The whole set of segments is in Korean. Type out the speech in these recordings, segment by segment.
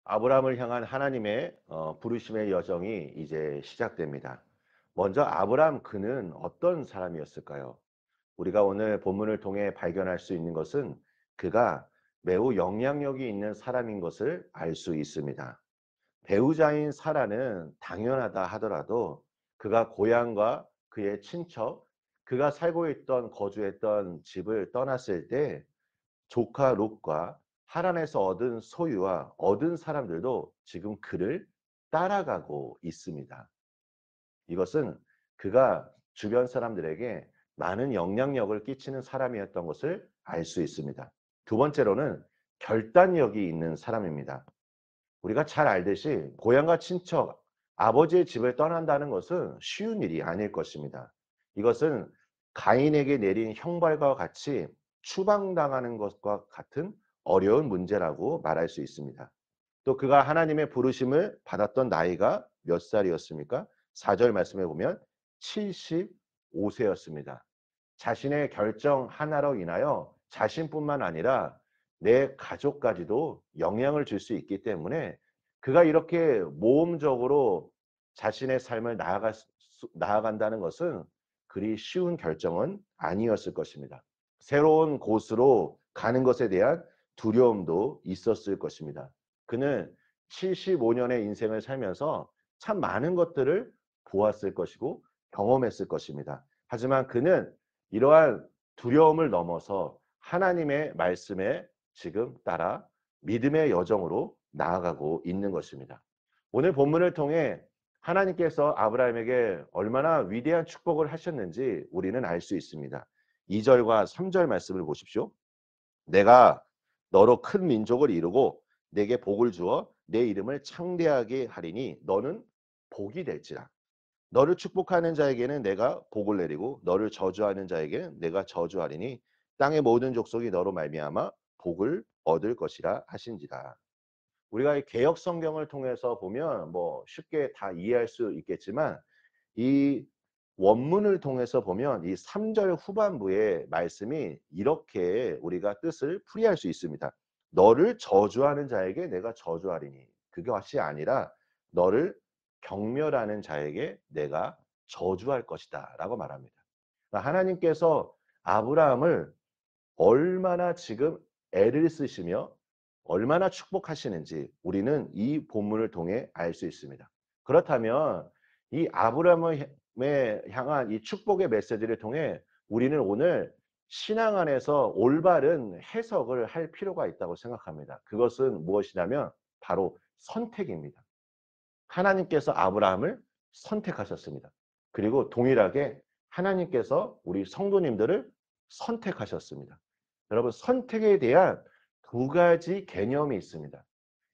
아브라함을 향한 하나님의 부르심의 여정이 이제 시작됩니다. 먼저 아브라함 그는 어떤 사람이었을까요? 우리가 오늘 본문을 통해 발견할 수 있는 것은 그가 매우 영향력이 있는 사람인 것을 알 수 있습니다. 배우자인 사라는 당연하다 하더라도 그가 고향과 그의 친척, 그가 살고 있던 거주했던 집을 떠났을 때 조카 롯과 하란에서 얻은 소유와 얻은 사람들도 지금 그를 따라가고 있습니다. 이것은 그가 주변 사람들에게 많은 영향력을 끼치는 사람이었던 것을 알 수 있습니다. 두 번째로는 결단력이 있는 사람입니다. 우리가 잘 알듯이 고향과 친척, 아버지의 집을 떠난다는 것은 쉬운 일이 아닐 것입니다. 이것은 가인에게 내린 형벌과 같이 추방당하는 것과 같은 어려운 문제라고 말할 수 있습니다. 또 그가 하나님의 부르심을 받았던 나이가 몇 살이었습니까? 4절 말씀해 보면 75세였습니다. 자신의 결정 하나로 인하여 자신뿐만 아니라 내 가족까지도 영향을 줄 수 있기 때문에 그가 이렇게 모험적으로 자신의 삶을 나아간다는 것은 그리 쉬운 결정은 아니었을 것입니다. 새로운 곳으로 가는 것에 대한 두려움도 있었을 것입니다. 그는 75년의 인생을 살면서 참 많은 것들을 보았을 것이고 경험했을 것입니다. 하지만 그는 이러한 두려움을 넘어서 하나님의 말씀에 지금 따라 믿음의 여정으로 나아가고 있는 것입니다. 오늘 본문을 통해 하나님께서 아브라함에게 얼마나 위대한 축복을 하셨는지 우리는 알 수 있습니다. 2절과 3절 말씀을 보십시오. 내가 너로 큰 민족을 이루고 내게 복을 주어 내 이름을 창대하게 하리니 너는 복이 될지라. 너를 축복하는 자에게는 내가 복을 내리고 너를 저주하는 자에게는 내가 저주하리니 땅의 모든 족속이 너로 말미암아 복을 얻을 것이라 하신지라. 우리가 이 개역 성경을 통해서 보면 뭐 쉽게 다 이해할 수 있겠지만 이 원문을 통해서 보면 이 3절 후반부의 말씀이 이렇게 우리가 뜻을 풀이할 수 있습니다. 너를 저주하는 자에게 내가 저주하리니 그것이 아니라 너를 경멸하는 자에게 내가 저주할 것이다 라고 말합니다. 그러니까 하나님께서 아브라함을 얼마나 지금 애를 쓰시며 얼마나 축복하시는지 우리는 이 본문을 통해 알 수 있습니다. 그렇다면 이 아브라함을 향한 이 축복의 메시지를 통해 우리는 오늘 신앙 안에서 올바른 해석을 할 필요가 있다고 생각합니다. 그것은 무엇이냐면 바로 선택입니다. 하나님께서 아브라함을 선택하셨습니다. 그리고 동일하게 하나님께서 우리 성도님들을 선택하셨습니다. 여러분, 선택에 대한 두 가지 개념이 있습니다.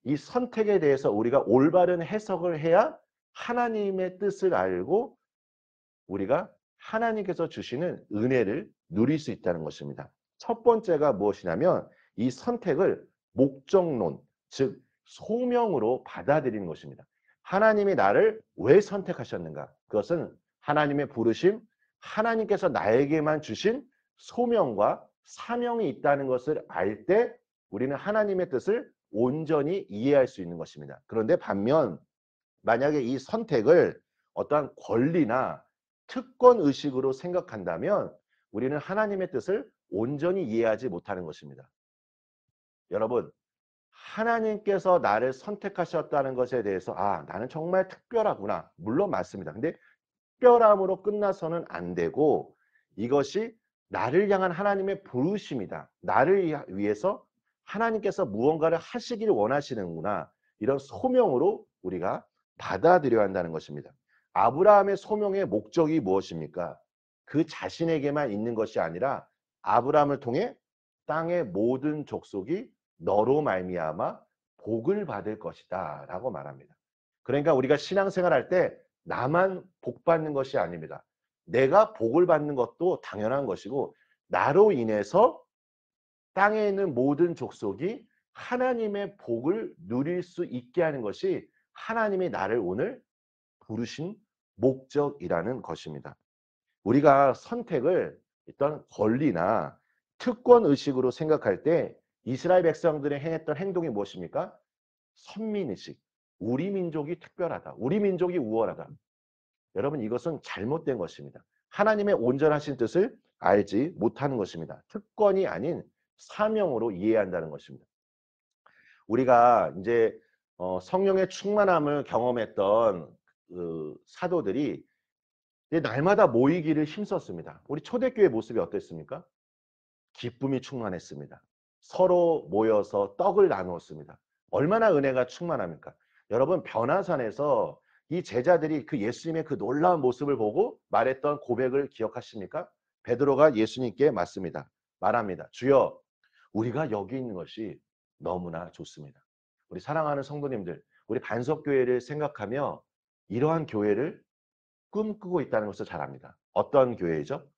이 선택에 대해서 우리가 올바른 해석을 해야 하나님의 뜻을 알고 우리가 하나님께서 주시는 은혜를 누릴 수 있다는 것입니다. 첫 번째가 무엇이냐면 이 선택을 목적론, 즉 소명으로 받아들이는 것입니다. 하나님이 나를 왜 선택하셨는가? 그것은 하나님의 부르심, 하나님께서 나에게만 주신 소명과 사명이 있다는 것을 알 때 우리는 하나님의 뜻을 온전히 이해할 수 있는 것입니다. 그런데 반면 만약에 이 선택을 어떠한 권리나 특권 의식으로 생각한다면 우리는 하나님의 뜻을 온전히 이해하지 못하는 것입니다. 여러분, 하나님께서 나를 선택하셨다는 것에 대해서 나는 정말 특별하구나. 물론 맞습니다. 근데 특별함으로 끝나서는 안 되고 이것이 나를 향한 하나님의 부르심이다. 나를 위해서 하나님께서 무언가를 하시기를 원하시는구나. 이런 소명으로 우리가 받아들여야 한다는 것입니다. 아브라함의 소명의 목적이 무엇입니까? 그 자신에게만 있는 것이 아니라 아브라함을 통해 땅의 모든 족속이 너로 말미암아 복을 받을 것이다 라고 말합니다. 그러니까 우리가 신앙생활할 때 나만 복 받는 것이 아닙니다. 내가 복을 받는 것도 당연한 것이고 나로 인해서 땅에 있는 모든 족속이 하나님의 복을 누릴 수 있게 하는 것이 하나님이 나를 오늘 부르신 목적이라는 것입니다. 우리가 선택을 어떤 권리나 특권 의식으로 생각할 때 이스라엘 백성들이 행했던 행동이 무엇입니까? 선민의식, 우리 민족이 특별하다, 우리 민족이 우월하다. 여러분 이것은 잘못된 것입니다. 하나님의 온전하신 뜻을 알지 못하는 것입니다. 특권이 아닌 사명으로 이해해야 한다는 것입니다. 우리가 이제 성령의 충만함을 경험했던 그 사도들이 날마다 모이기를 힘썼습니다. 우리 초대교회 모습이 어땠습니까? 기쁨이 충만했습니다. 서로 모여서 떡을 나누었습니다. 얼마나 은혜가 충만합니까? 여러분 변화산에서 이 제자들이 그 예수님의 그 놀라운 모습을 보고 말했던 고백을 기억하십니까? 베드로가 예수님께 말합니다. 주여, 우리가 여기 있는 것이 너무나 좋습니다. 우리 사랑하는 성도님들, 우리 반석교회를 생각하며 이러한 교회를 꿈꾸고 있다는 것을 잘 압니다. 어떤 교회죠?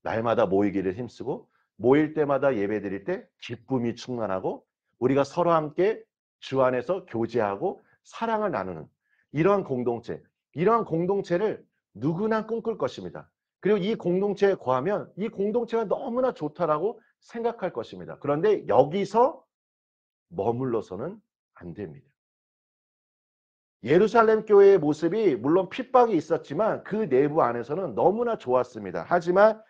날마다 모이기를 힘쓰고 모일 때마다 예배드릴 때 기쁨이 충만하고 우리가 서로 함께 주 안에서 교제하고 사랑을 나누는 이러한 공동체, 이러한 공동체를 누구나 꿈꿀 것입니다. 그리고 이 공동체에 거하면 이 공동체가 너무나 좋다라고 생각할 것입니다. 그런데 여기서 머물러서는 안 됩니다. 예루살렘 교회의 모습이 물론 핍박이 있었지만 그 내부 안에서는 너무나 좋았습니다. 하지만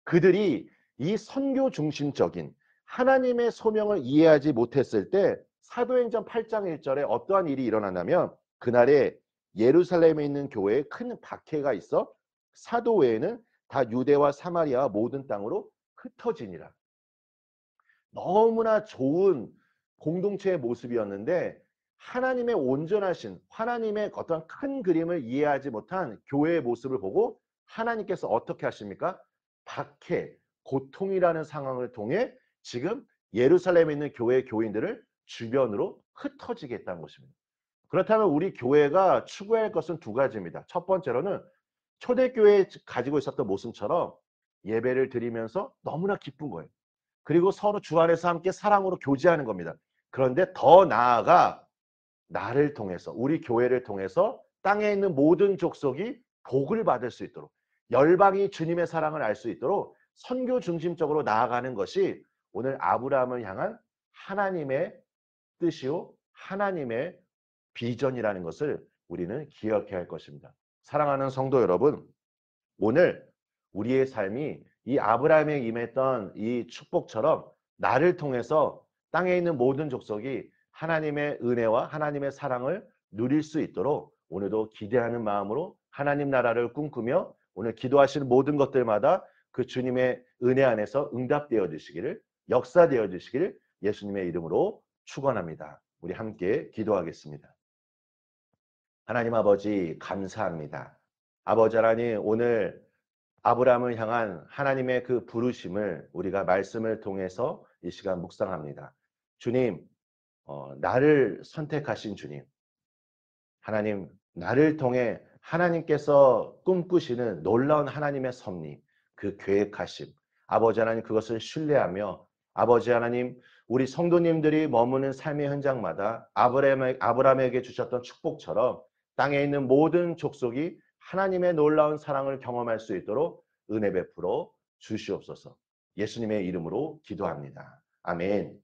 그들이 이 선교 중심적인 하나님의 소명을 이해하지 못했을 때 사도행전 8장 1절에 어떠한 일이 일어났냐면 그날에 예루살렘에 있는 교회에 큰 박해가 있어 사도 외에는 다 유대와 사마리아와 모든 땅으로 흩어지니라. 너무나 좋은 공동체의 모습이었는데 하나님의 온전하신 하나님의 어떤 큰 그림을 이해하지 못한 교회의 모습을 보고 하나님께서 어떻게 하십니까? 박해, 고통이라는 상황을 통해 지금 예루살렘에 있는 교회 교인들을 주변으로 흩어지게 했다는 것입니다. 그렇다면 우리 교회가 추구해야 할 것은 두 가지입니다. 첫 번째로는 초대교회에 가지고 있었던 모습처럼 예배를 드리면서 너무나 기쁜 거예요. 그리고 서로 주 안에서 함께 사랑으로 교제하는 겁니다. 그런데 더 나아가 나를 통해서 우리 교회를 통해서 땅에 있는 모든 족속이 복을 받을 수 있도록 열방이 주님의 사랑을 알 수 있도록 선교 중심적으로 나아가는 것이 오늘 아브라함을 향한 하나님의 뜻이요 하나님의 비전이라는 것을 우리는 기억해야 할 것입니다. 사랑하는 성도 여러분, 오늘 우리의 삶이 이 아브라함에 임했던 이 축복처럼 나를 통해서 땅에 있는 모든 족속이 하나님의 은혜와 하나님의 사랑을 누릴 수 있도록 오늘도 기대하는 마음으로 하나님 나라를 꿈꾸며 오늘 기도하시는 모든 것들마다 그 주님의 은혜 안에서 응답되어 주시기를 역사되어 주시기를 예수님의 이름으로 축원합니다. 우리 함께 기도하겠습니다. 하나님 아버지 감사합니다. 아버지 하나님 오늘 아브라함을 향한 하나님의 그 부르심을 우리가 말씀을 통해서 이 시간 묵상합니다. 주님, 나를 선택하신 주님, 하나님, 나를 통해 하나님께서 꿈꾸시는 놀라운 하나님의 섭리, 그 계획하심, 아버지 하나님 그것을 신뢰하며 아버지 하나님, 우리 성도님들이 머무는 삶의 현장마다 아브라함에게 주셨던 축복처럼 땅에 있는 모든 족속이 하나님의 놀라운 사랑을 경험할 수 있도록 은혜 베풀어 주시옵소서. 예수님의 이름으로 기도합니다. 아멘.